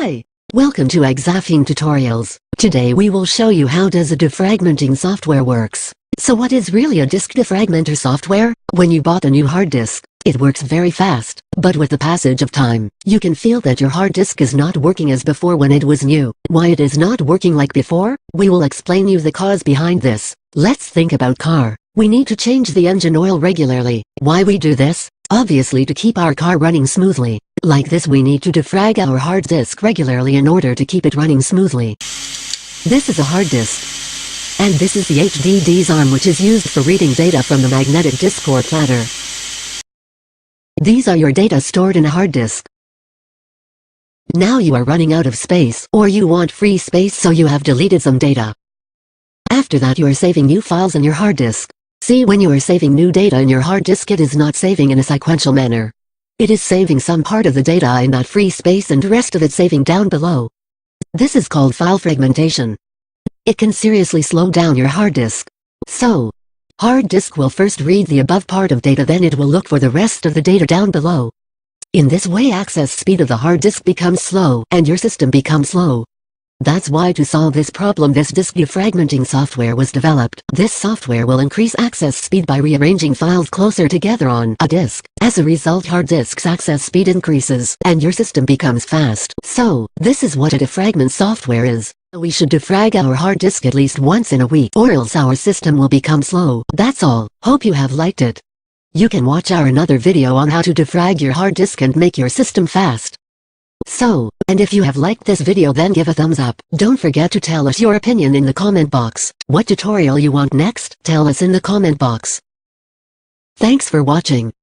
Hi! Welcome to Xhafeen tutorials. Today we will show you how does a defragmenting software works. So what is really a disk defragmenter software? When you bought a new hard disk, it works very fast, but with the passage of time, you can feel that your hard disk is not working as before when it was new. Why it is not working like before? We will explain you the cause behind this. Let's think about car. We need to change the engine oil regularly. Why we do this? Obviously to keep our car running smoothly. Like this we need to defrag our hard disk regularly in order to keep it running smoothly. This is a hard disk. And this is the HDD's arm which is used for reading data from the magnetic disk or platter. These are your data stored in a hard disk. Now you are running out of space, or you want free space, so you have deleted some data. After that you are saving new files in your hard disk. See, when you are saving new data in your hard disk, it is not saving in a sequential manner. It is saving some part of the data in that free space and the rest of it saving down below. This is called file fragmentation. It can seriously slow down your hard disk. So, hard disk will first read the above part of data, then it will look for the rest of the data down below. In this way access speed of the hard disk becomes slow and your system becomes slow. That's why to solve this problem this disk defragmenting software was developed. This software will increase access speed by rearranging files closer together on a disk. As a result, hard disk's access speed increases and your system becomes fast. So, this is what a defragment software is. We should defrag our hard disk at least once in a week, or else our system will become slow. That's all. Hope you have liked it. You can watch our another video on how to defrag your hard disk and make your system fast. So, and if you have liked this video then give a thumbs up. Don't forget to tell us your opinion in the comment box. What tutorial you want next? Tell us in the comment box. Thanks for watching.